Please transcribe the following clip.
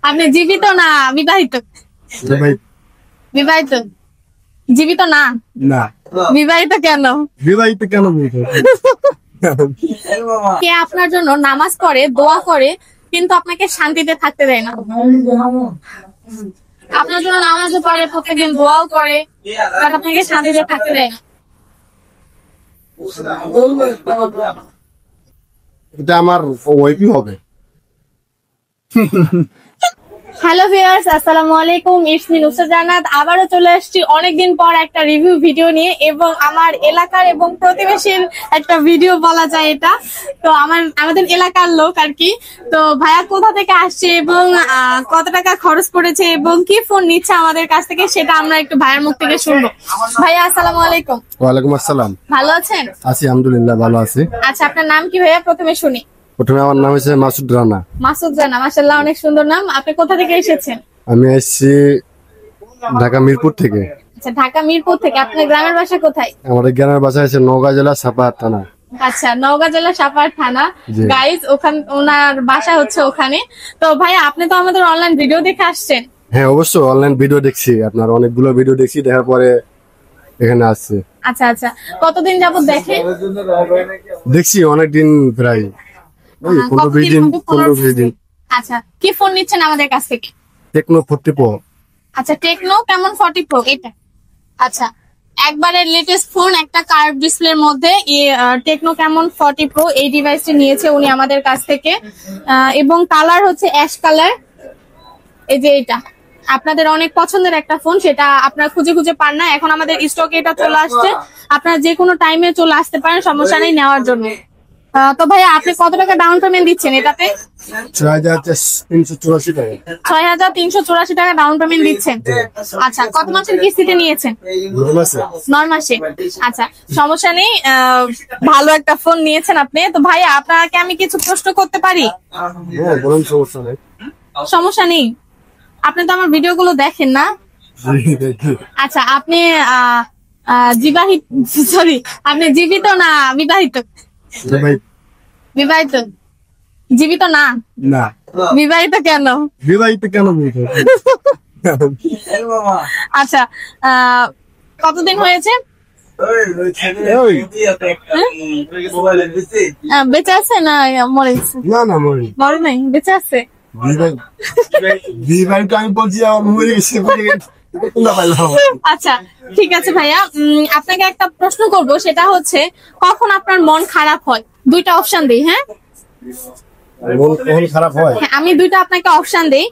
আপনি জীবিত না বিবাহিত? বিবাহিত। জীবিত না? না। বিবাহিত কেন? বিবাহিত কেন বলছো? কে আপনার জন্য নামাজ পড়ে, দোয়া করে, কিন্তু আপনাকে শান্তিতে থাকতে দেয় না? আপনার জন্য নামাজও পড়ে, প্রত্যেকদিন দোয়াও করে, বাট আপনাকে শান্তিতে থাকতে দেয় না। এটা আমার ওয়াইফই হবে। হ্যালো ভিউয়ার্স, আসসালামু আলাইকুম। ইটস মি নুসরাত জান্নাত। আবারও চলে আসছি অনেকদিন পর একটা রিভিউ ভিডিও নিয়ে, এবং আমার এলাকার এবং প্রতিবেশীর একটা ভিডিও বলা যায় এটা। তো আমাদের এলাকার লোক আর কি। তো ভাইয়া কোথা থেকে আসছে এবং কত টাকা খরচ করেছে এবং কি ফোন নিচ্ছে আমাদের কাছ থেকে, সেটা আমরা একটু ভাইয়ের মুখ থেকে শুনবো। ভাইয়া আসসালামু আলাইকুম। ওয়ালাইকুম আসসালাম। ভালো আছেন? আছি, আলহামদুলিল্লাহ ভালো আছি। আচ্ছা, আপনার নাম কি ভাইয়া? প্রথমে শুনি। প্রথমে আমার নাম হচ্ছে মাসুদ রানা। মাসুদ রানা, মাশাআল্লাহ, অনেক সুন্দর নাম। আপনি কোথা থেকে এসেছেন? আমি আসছি ঢাকা মিরপুর থেকে। আচ্ছা, ঢাকা মিরপুর থেকে। আপনার গ্রামের বাসা কোথায়? আমাদের গ্রামের বাসা আছে নওগাঁ জেলা সাপাহার থানা। আচ্ছা, নওগাঁ জেলা সাপাহার থানা। জি। গাইস, ওনার বাসা হচ্ছে ওখানে। তো ভাই, আপনি তো আমাদের অনলাইন ভিডিও দেখে আসছেন। হ্যাঁ, অবশ্যই অনলাইন ভিডিও দেখছি, আপনার অনেকগুলো ভিডিও দেখছি, দেখার পরে এখানে আসছে। আচ্ছা আচ্ছা, কতদিন যাবত দেখেন? দেখছি অনেকদিন, প্রায় ওই 15-20 দিন। 15-20 দিন। আচ্ছা, কি ফোন নিচ্ছেন আমাদের কাছ থেকে? Techno 40 pro. আচ্ছা, টেকনো কেমন 40 প্রো এটা? আচ্ছা, একবারে লেটেস্ট ফোন, একটা কার্ভ ডিসপ্লের মধ্যে টেকনো কেমন 40 প্রো এই ডিভাইসটি নিয়েছে উনি আমাদের কাছ থেকে। এবং কালার হচ্ছে অ্যাশ কালার। এই যে এটা আপনাদের অনেক পছন্দের একটা ফোন, সেটা আপনারা খুঁজে খুঁজে পান না, এখন আমাদের স্টকে এটা চলে আসছে। আপনারা যে কোনো টাইমে চলে আসতে পারেন, সমস্যা নেই নেওয়ার জন্য। তো ভাইয়া, আপনি কত টাকা ডাউন পেমেন্ট দিচ্ছেন এটাতে? 6384 টাকা। 6384 টাকা ডাউন পেমেন্ট দিচ্ছেন। আচ্ছা, কত মাসের কিস্তিতে নিয়েছেন? 9 মাসে। আচ্ছা, সমস্যা নেই, ভালো একটা ফোন নিয়েছেন আপনি। তো ভাইয়া, আপনাকে আমি কিছু প্রশ্ন করতে পারি? হ্যাঁ বলুন, সমস্যা নেই। সমস্যা নেই, আপনি তো আমার ভিডিও গুলো দেখেন না? আচ্ছা, আপনি আপনি জীবিত না বিবাহিত? বিবাহিত। জীবিত না? না। বিবাহিত কেন? বিবাহিত কেন বলছো? আচ্ছা, কতদিন হয়েছে? বেঁচে আছে না মরে গেছে? না না, মরি মরে নাই, বেঁচে আছে। বিবাহিত আমি বলছি, আমার মরে গেছে। আচ্ছা, ঠিক আছে ভাইয়া, আপনাকে একটা প্রশ্ন করব, সেটা হচ্ছে কখন আপনার মন খারাপ হয়? দুইটা অপশন দেই। হ্যাঁ, মন কখন খারাপ হয়? আমি দুইটা আপনাকে অপশন দেই।